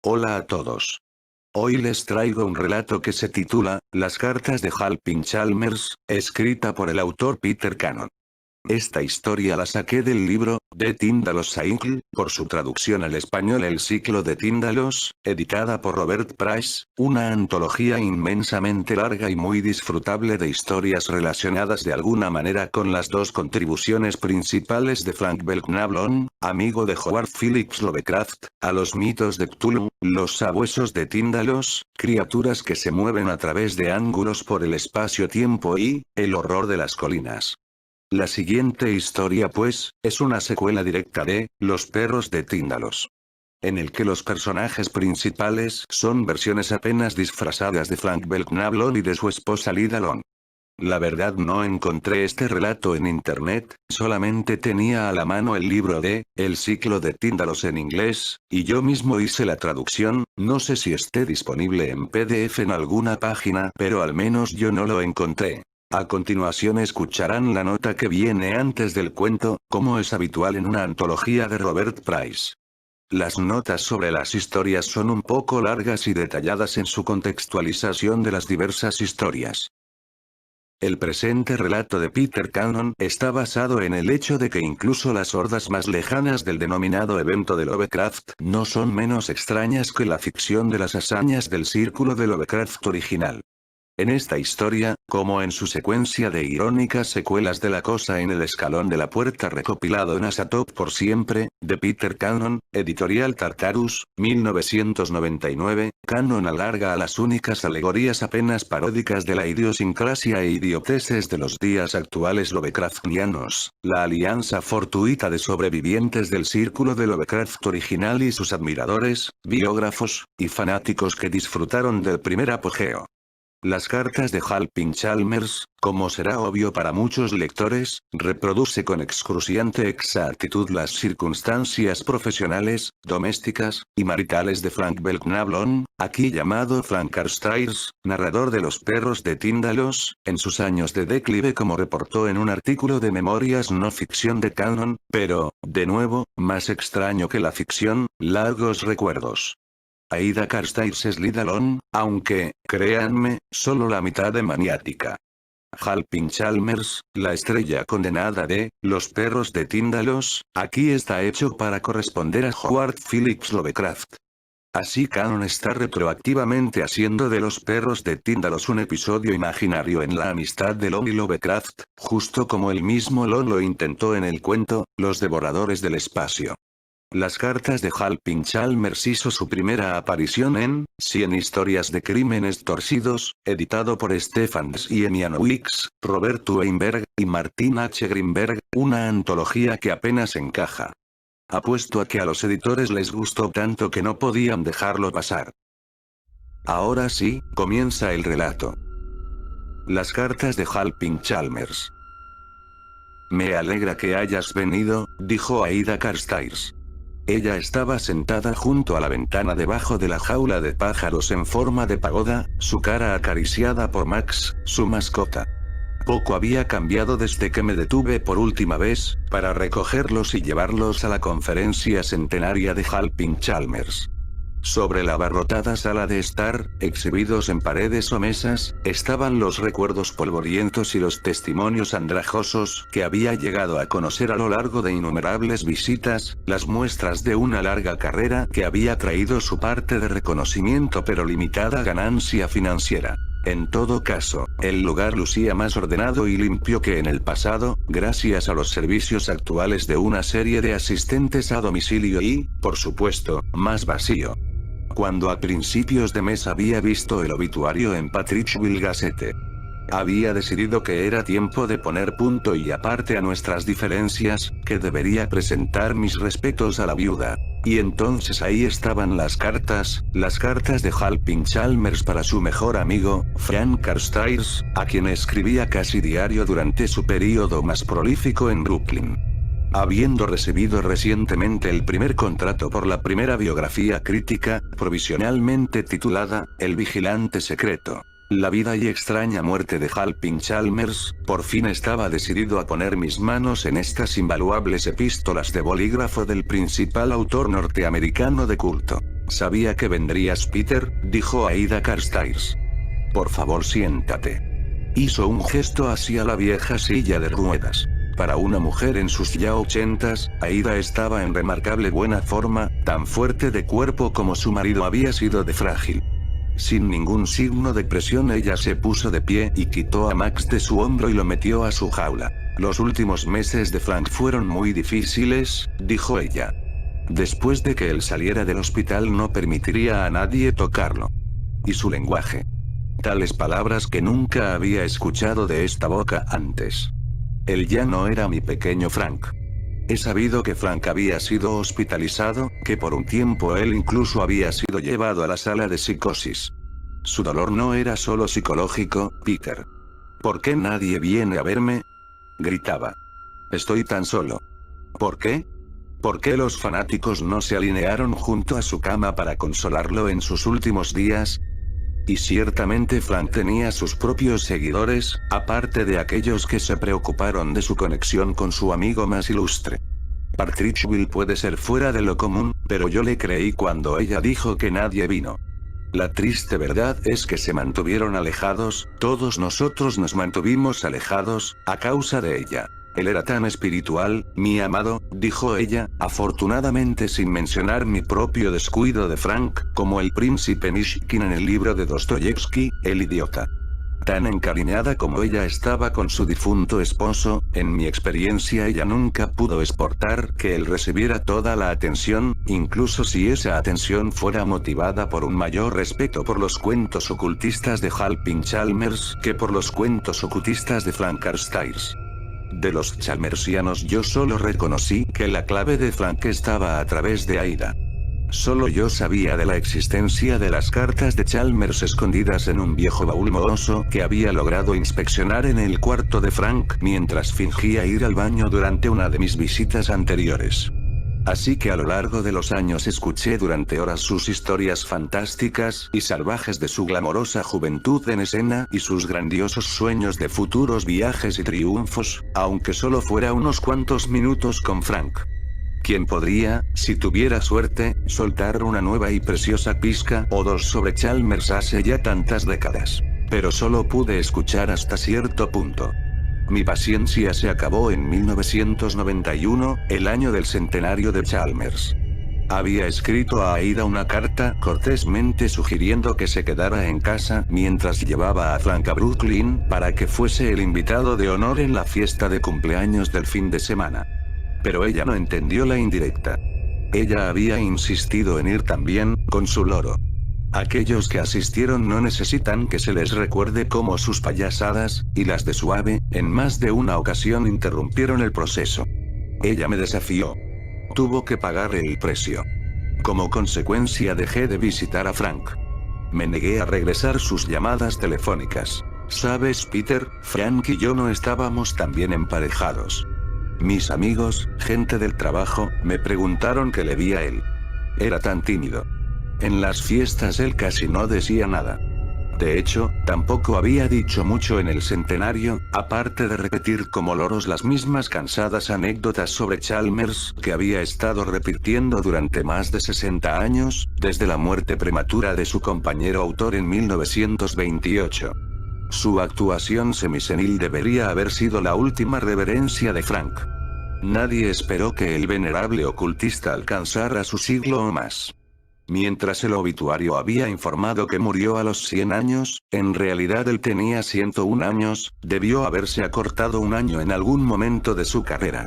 Hola a todos. Hoy les traigo un relato que se titula, Las cartas de Halpin Chalmers, escrita por el autor Peter Cannon. Esta historia la saqué del libro, de Tíndalos Cycle, por su traducción al español El ciclo de Tíndalos, editada por Robert Price, una antología inmensamente larga y muy disfrutable de historias relacionadas de alguna manera con las dos contribuciones principales de Frank Belknap, amigo de Howard Phillips Lovecraft, a los mitos de Cthulhu, los sabuesos de Tíndalos, criaturas que se mueven a través de ángulos por el espacio-tiempo y, el horror de las colinas. La siguiente historia pues, es una secuela directa de, Los perros de Tíndalos, en el que los personajes principales son versiones apenas disfrazadas de Frank Belknap y de su esposa Lida Long. La verdad no encontré este relato en internet, solamente tenía a la mano el libro de, El ciclo de Tíndalos en inglés, y yo mismo hice la traducción, no sé si esté disponible en PDF en alguna página, pero al menos yo no lo encontré. A continuación escucharán la nota que viene antes del cuento, como es habitual en una antología de Robert Price. Las notas sobre las historias son un poco largas y detalladas en su contextualización de las diversas historias. El presente relato de Peter Cannon está basado en el hecho de que incluso las hordas más lejanas del denominado evento de Lovecraft no son menos extrañas que la ficción de las hazañas del círculo de Lovecraft original. En esta historia, como en su secuencia de irónicas secuelas de La cosa en el escalón de la puerta recopilado en Azathoth por siempre, de Peter Cannon, editorial Tartarus, 1999, Cannon alarga a las únicas alegorías apenas paródicas de la idiosincrasia e idioteces de los días actuales Lovecraftianos, la alianza fortuita de sobrevivientes del círculo de Lovecraft original y sus admiradores, biógrafos, y fanáticos que disfrutaron del primer apogeo. Las cartas de Halpin Chalmers, como será obvio para muchos lectores, reproduce con excruciante exactitud las circunstancias profesionales, domésticas, y maritales de Frank Belknap, aquí llamado Frank Carstairs, narrador de Los perros de Tíndalos, en sus años de declive como reportó en un artículo de Memorias no ficción de Cannon, pero, de nuevo, más extraño que la ficción, largos recuerdos. Aida Carstairs es Lida Long, aunque, créanme, solo la mitad de maniática. Halpin Chalmers, la estrella condenada de, Los perros de Tíndalos, aquí está hecho para corresponder a Howard Phillips Lovecraft. Así Cannon está retroactivamente haciendo de Los perros de Tíndalos un episodio imaginario en la amistad de Long y Lovecraft, justo como el mismo Long lo intentó en el cuento, Los devoradores del espacio. Las cartas de Halpin Chalmers hizo su primera aparición en, 100 historias de crímenes torcidos, editado por Stefan y Emian Wicks, Robert Weinberg, y Martin H. Greenberg, una antología que apenas encaja. Apuesto a que a los editores les gustó tanto que no podían dejarlo pasar. Ahora sí, comienza el relato. Las cartas de Halpin Chalmers. Me alegra que hayas venido, dijo Aida Carstairs. Ella estaba sentada junto a la ventana debajo de la jaula de pájaros en forma de pagoda, su cara acariciada por Max, su mascota. Poco había cambiado desde que me detuve por última vez, para recogerlos y llevarlos a la conferencia centenaria de Halpin Chalmers. Sobre la abarrotada sala de estar, exhibidos en paredes o mesas, estaban los recuerdos polvorientos y los testimonios andrajosos que había llegado a conocer a lo largo de innumerables visitas, las muestras de una larga carrera que había traído su parte de reconocimiento pero limitada ganancia financiera. En todo caso, el lugar lucía más ordenado y limpio que en el pasado, gracias a los servicios actuales de una serie de asistentes a domicilio y, por supuesto, más vacío. Cuando a principios de mes había visto el obituario en Patrickville Gazette, había decidido que era tiempo de poner punto y aparte a nuestras diferencias, que debería presentar mis respetos a la viuda. Y entonces ahí estaban las cartas de Halpin Chalmers para su mejor amigo, Frank Carstairs, a quien escribía casi diario durante su período más prolífico en Brooklyn. Habiendo recibido recientemente el primer contrato por la primera biografía crítica, provisionalmente titulada, El vigilante secreto. La vida y extraña muerte de Halpin Chalmers, por fin estaba decidido a poner mis manos en estas invaluables epístolas de bolígrafo del principal autor norteamericano de culto. Sabía que vendrías, Peter, dijo Aida Carstairs. Por favor, siéntate. Hizo un gesto hacia la vieja silla de ruedas. Para una mujer en sus ya 80s, Aida estaba en remarcable buena forma, tan fuerte de cuerpo como su marido había sido de frágil. Sin ningún signo de presión, ella se puso de pie y quitó a Max de su hombro y lo metió a su jaula. Los últimos meses de Frank fueron muy difíciles, dijo ella. Después de que él saliera del hospital no permitiría a nadie tocarlo. Y su lenguaje. Tales palabras que nunca había escuchado de esta boca antes. Él ya no era mi pequeño Frank. He sabido que Frank había sido hospitalizado, que por un tiempo él incluso había sido llevado a la sala de psicosis. Su dolor no era solo psicológico, Peter. ¿Por qué nadie viene a verme?, gritaba. Estoy tan solo. ¿Por qué? ¿Por qué los fanáticos no se alinearon junto a su cama para consolarlo en sus últimos días? Y ciertamente Frank tenía sus propios seguidores, aparte de aquellos que se preocuparon de su conexión con su amigo más ilustre. Partridgeville puede ser fuera de lo común, pero yo le creí cuando ella dijo que nadie vino. La triste verdad es que se mantuvieron alejados, todos nosotros nos mantuvimos alejados, a causa de ella. Él era tan espiritual, mi amado, dijo ella, afortunadamente sin mencionar mi propio descuido de Frank, como el príncipe Mishkin en el libro de Dostoyevsky, El idiota. Tan encariñada como ella estaba con su difunto esposo, en mi experiencia ella nunca pudo exportar que él recibiera toda la atención, incluso si esa atención fuera motivada por un mayor respeto por los cuentos ocultistas de Halpin Chalmers que por los cuentos ocultistas de Frank Carstairs. De los chalmersianos yo solo reconocí que la clave de Frank estaba a través de Aida. Solo yo sabía de la existencia de las cartas de Chalmers escondidas en un viejo baúl mohoso que había logrado inspeccionar en el cuarto de Frank mientras fingía ir al baño durante una de mis visitas anteriores. Así que a lo largo de los años escuché durante horas sus historias fantásticas y salvajes de su glamorosa juventud en escena y sus grandiosos sueños de futuros viajes y triunfos, aunque solo fuera unos cuantos minutos con Frank. ¿Quién podría, si tuviera suerte, soltar una nueva y preciosa pizca o dos sobre Chalmers hace ya tantas décadas? Pero solo pude escuchar hasta cierto punto. Mi paciencia se acabó en 1991, el año del centenario de Chalmers. Había escrito a Aida una carta cortésmente sugiriendo que se quedara en casa mientras llevaba a Frank a Brooklyn para que fuese el invitado de honor en la fiesta de cumpleaños del fin de semana. Pero ella no entendió la indirecta. Ella había insistido en ir también, con su loro. Aquellos que asistieron no necesitan que se les recuerde cómo sus payasadas, y las de Suave, en más de una ocasión interrumpieron el proceso. Ella me desafió. Tuvo que pagar el precio. Como consecuencia dejé de visitar a Frank. Me negué a regresar sus llamadas telefónicas. ¿Sabes, Peter? Frank y yo no estábamos tan bien emparejados. Mis amigos, gente del trabajo, me preguntaron qué le vi a él. Era tan tímido. En las fiestas él casi no decía nada. De hecho, tampoco había dicho mucho en el centenario, aparte de repetir como loros las mismas cansadas anécdotas sobre Chalmers que había estado repitiendo durante más de 60 años, desde la muerte prematura de su compañero autor en 1928. Su actuación semisenil debería haber sido la última reverencia de Frank. Nadie esperó que el venerable ocultista alcanzara su siglo o más. Mientras el obituario había informado que murió a los 100 años, en realidad él tenía 101 años, debió haberse acortado un año en algún momento de su carrera.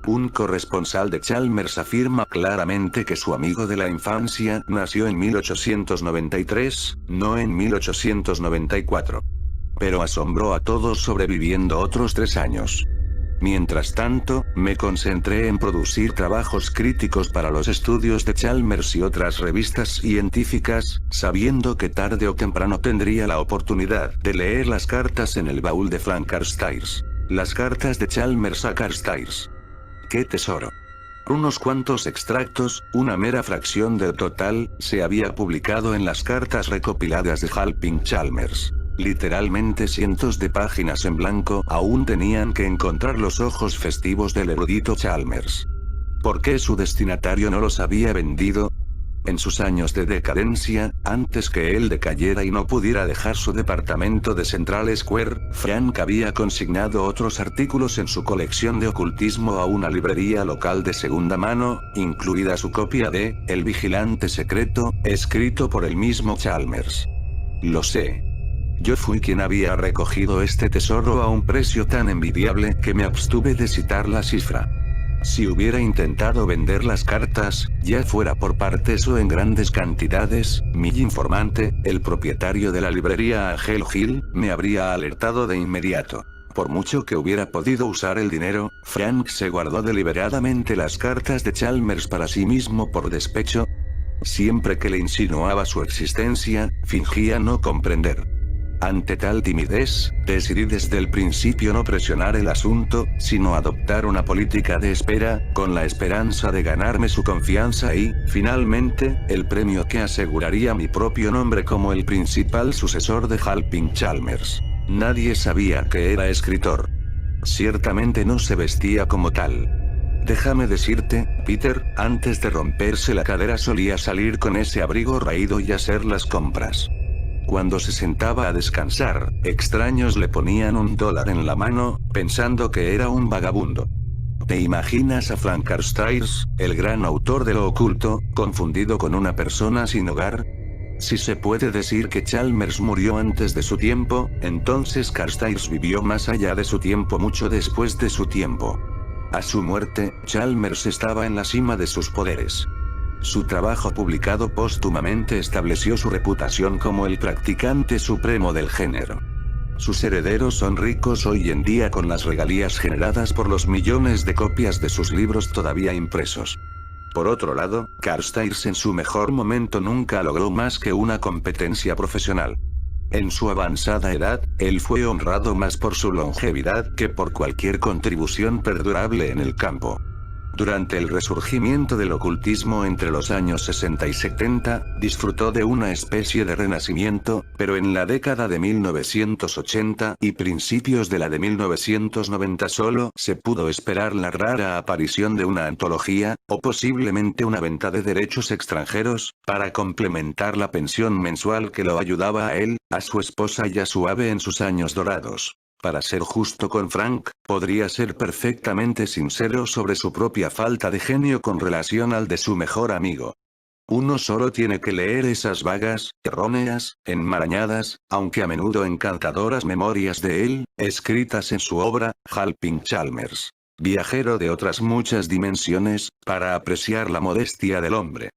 Un corresponsal de Chalmers afirma claramente que su amigo de la infancia nació en 1893, no en 1894. Pero asombró a todos sobreviviendo otros 3 años. Mientras tanto, me concentré en producir trabajos críticos para los estudios de Chalmers y otras revistas científicas, sabiendo que tarde o temprano tendría la oportunidad de leer las cartas en el baúl de Frank Carstairs. Las cartas de Chalmers a Carstairs. ¡Qué tesoro! Unos cuantos extractos, una mera fracción del total, se había publicado en las cartas recopiladas de Halpin Chalmers. Literalmente cientos de páginas en blanco aún tenían que encontrar los ojos festivos del erudito Chalmers. ¿Por qué su destinatario no los había vendido? En sus años de decadencia, antes que él decayera y no pudiera dejar su departamento de Central Square, Frank había consignado otros artículos en su colección de ocultismo a una librería local de segunda mano, incluida su copia de El Vigilante Secreto, escrito por el mismo Chalmers. Lo sé. Yo fui quien había recogido este tesoro a un precio tan envidiable que me abstuve de citar la cifra. Si hubiera intentado vender las cartas, ya fuera por partes o en grandes cantidades, mi informante, el propietario de la librería Angel Hill, me habría alertado de inmediato. Por mucho que hubiera podido usar el dinero, Frank se guardó deliberadamente las cartas de Chalmers para sí mismo por despecho. Siempre que le insinuaba su existencia, fingía no comprender. Ante tal timidez, decidí desde el principio no presionar el asunto, sino adoptar una política de espera, con la esperanza de ganarme su confianza y, finalmente, el premio que aseguraría mi propio nombre como el principal sucesor de Halpin Chalmers. Nadie sabía que era escritor. Ciertamente no se vestía como tal. Déjame decirte, Peter, antes de romperse la cadera solía salir con ese abrigo raído y hacer las compras. Cuando se sentaba a descansar, extraños le ponían $1 en la mano, pensando que era un vagabundo. ¿Te imaginas a Frank Carstairs, el gran autor de lo oculto, confundido con una persona sin hogar? Si se puede decir que Chalmers murió antes de su tiempo, entonces Carstairs vivió más allá de su tiempo, mucho después de su tiempo. A su muerte, Chalmers estaba en la cima de sus poderes. Su trabajo publicado póstumamente estableció su reputación como el practicante supremo del género. Sus herederos son ricos hoy en día con las regalías generadas por los millones de copias de sus libros todavía impresos. Por otro lado, Carstairs en su mejor momento nunca logró más que una competencia profesional. En su avanzada edad, él fue honrado más por su longevidad que por cualquier contribución perdurable en el campo. Durante el resurgimiento del ocultismo entre los años 60 y 70, disfrutó de una especie de renacimiento, pero en la década de 1980 y principios de la de 1990 solo se pudo esperar la rara aparición de una antología, o posiblemente una venta de derechos extranjeros, para complementar la pensión mensual que lo ayudaba a él, a su esposa y a su ave en sus años dorados. Para ser justo con Frank, podría ser perfectamente sincero sobre su propia falta de genio con relación al de su mejor amigo. Uno solo tiene que leer esas vagas, erróneas, enmarañadas, aunque a menudo encantadoras memorias de él, escritas en su obra, Halpin Chalmers, viajero de otras muchas dimensiones, para apreciar la modestia del hombre.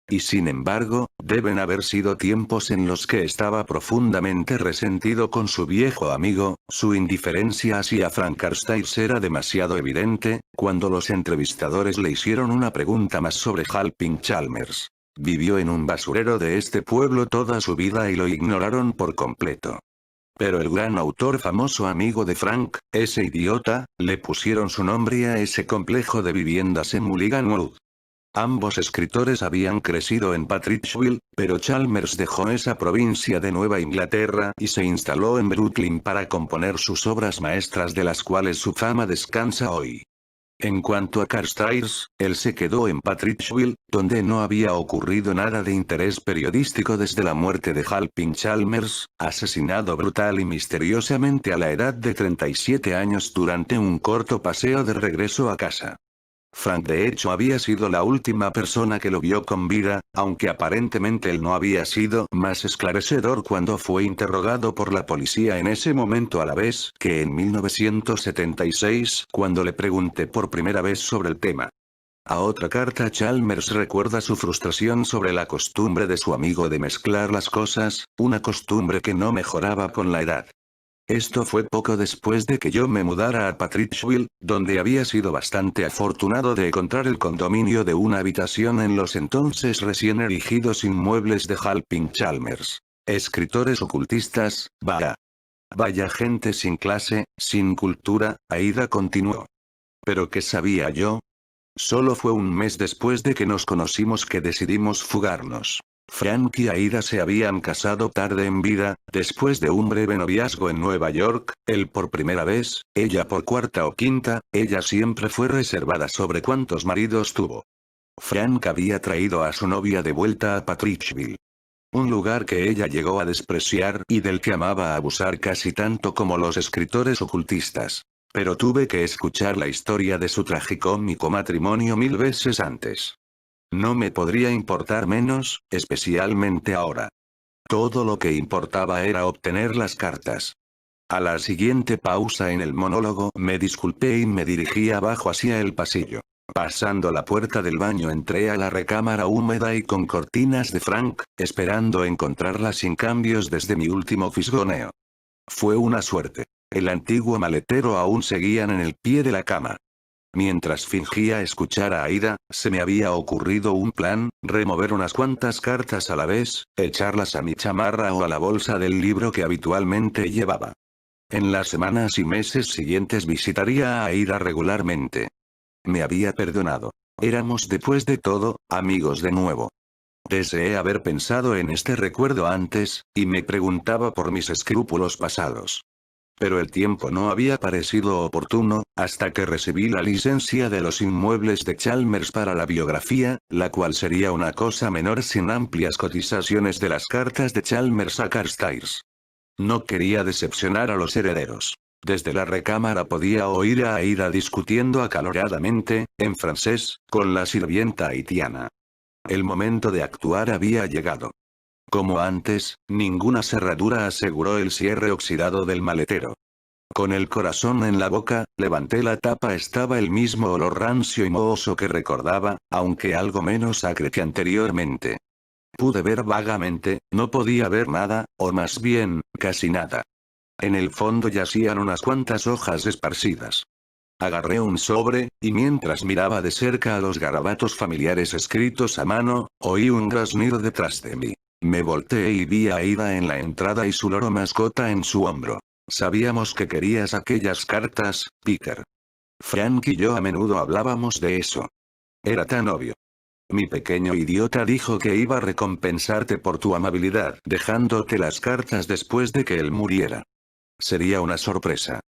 Y sin embargo, deben haber sido tiempos en los que estaba profundamente resentido con su viejo amigo, su indiferencia hacia Frank Carstairs era demasiado evidente, cuando los entrevistadores le hicieron una pregunta más sobre Halpin Chalmers. Vivió en un basurero de este pueblo toda su vida y lo ignoraron por completo. Pero el gran autor famoso amigo de Frank, ese idiota, le pusieron su nombre a ese complejo de viviendas en Mulligan Wood. Ambos escritores habían crecido en Patrickville, pero Chalmers dejó esa provincia de Nueva Inglaterra y se instaló en Brooklyn para componer sus obras maestras de las cuales su fama descansa hoy. En cuanto a Carstairs, él se quedó en Patrickville, donde no había ocurrido nada de interés periodístico desde la muerte de Halpin Chalmers, asesinado brutal y misteriosamente a la edad de 37 años durante un corto paseo de regreso a casa. Frank de hecho había sido la última persona que lo vio con vida, aunque aparentemente él no había sido más esclarecedor cuando fue interrogado por la policía en ese momento a la vez que en 1976, cuando le pregunté por primera vez sobre el tema. A otra carta Chalmers recuerda su frustración sobre la costumbre de su amigo de mezclar las cosas, una costumbre que no mejoraba con la edad. Esto fue poco después de que yo me mudara a Patrickville, donde había sido bastante afortunado de encontrar el condominio de una habitación en los entonces recién erigidos inmuebles de Halpin Chalmers. Escritores ocultistas, vaya. Vaya gente sin clase, sin cultura, Aida continuó. ¿Pero qué sabía yo? Solo fue un mes después de que nos conocimos que decidimos fugarnos. Frank y Aida se habían casado tarde en vida, después de un breve noviazgo en Nueva York, él por primera vez, ella por cuarta o quinta, ella siempre fue reservada sobre cuántos maridos tuvo. Frank había traído a su novia de vuelta a Patrickville. Un lugar que ella llegó a despreciar y del que amaba abusar casi tanto como los escritores ocultistas. Pero tuve que escuchar la historia de su tragicómico matrimonio 1000 veces antes. No me podría importar menos, especialmente ahora. Todo lo que importaba era obtener las cartas. A la siguiente pausa en el monólogo me disculpé y me dirigí abajo hacia el pasillo. Pasando la puerta del baño entré a la recámara húmeda y con cortinas de Frank, esperando encontrarla sin cambios desde mi último fisgoneo. Fue una suerte. El antiguo maletero aún seguían en el pie de la cama. Mientras fingía escuchar a Aida, se me había ocurrido un plan, remover unas cuantas cartas a la vez, echarlas a mi chamarra o a la bolsa del libro que habitualmente llevaba. En las semanas y meses siguientes visitaría a Aida regularmente. Me había perdonado. Éramos después de todo, amigos de nuevo. Deseé haber pensado en este recuerdo antes, y me preguntaba por mis escrúpulos pasados. Pero el tiempo no había parecido oportuno, hasta que recibí la licencia de los inmuebles de Chalmers para la biografía, la cual sería una cosa menor sin amplias cotizaciones de las cartas de Chalmers a Carstairs. No quería decepcionar a los herederos. Desde la recámara podía oír a Aida discutiendo acaloradamente, en francés, con la sirvienta haitiana. El momento de actuar había llegado. Como antes, ninguna cerradura aseguró el cierre oxidado del maletero. Con el corazón en la boca, levanté la tapa. Estaba el mismo olor rancio y mohoso que recordaba, aunque algo menos acre que anteriormente. Pude ver vagamente, no podía ver nada, o más bien, casi nada. En el fondo yacían unas cuantas hojas esparcidas. Agarré un sobre, y mientras miraba de cerca a los garabatos familiares escritos a mano, oí un graznido detrás de mí. Me volteé y vi a Aida en la entrada y su loro mascota en su hombro. Sabíamos que querías aquellas cartas, Peter. Frank y yo a menudo hablábamos de eso. Era tan obvio. Mi pequeño idiota dijo que iba a recompensarte por tu amabilidad, dejándote las cartas después de que él muriera. Sería una sorpresa.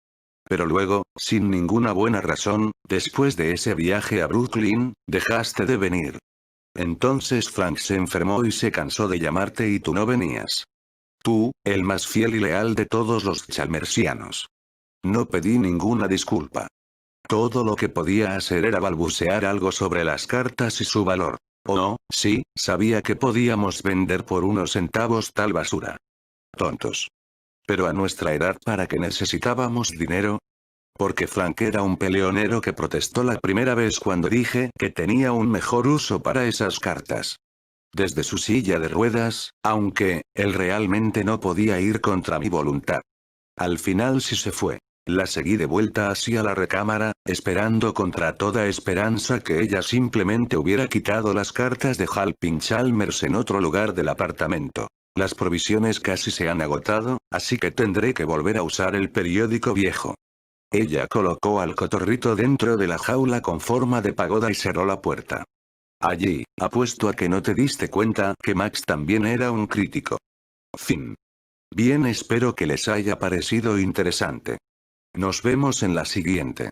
Pero luego, sin ninguna buena razón, después de ese viaje a Brooklyn, dejaste de venir. Entonces Frank se enfermó y se cansó de llamarte y tú no venías. Tú, el más fiel y leal de todos los chalmersianos. No pedí ninguna disculpa. Todo lo que podía hacer era balbucear algo sobre las cartas y su valor. Oh, sí, sabía que podíamos vender por unos centavos tal basura. Tontos. Pero a nuestra edad, ¿para qué necesitábamos dinero? Porque Frank era un peleonero que protestó la primera vez cuando dije que tenía un mejor uso para esas cartas. Desde su silla de ruedas, aunque, él realmente no podía ir contra mi voluntad. Al final sí se fue. La seguí de vuelta hacia la recámara, esperando contra toda esperanza que ella simplemente hubiera quitado las cartas de Halpin Chalmers en otro lugar del apartamento. Las provisiones casi se han agotado, así que tendré que volver a usar el periódico viejo. Ella colocó al cotorrito dentro de la jaula con forma de pagoda y cerró la puerta. Allí, apuesto a que no te diste cuenta que Max también era un crítico. Fin. Bien, espero que les haya parecido interesante. Nos vemos en la siguiente.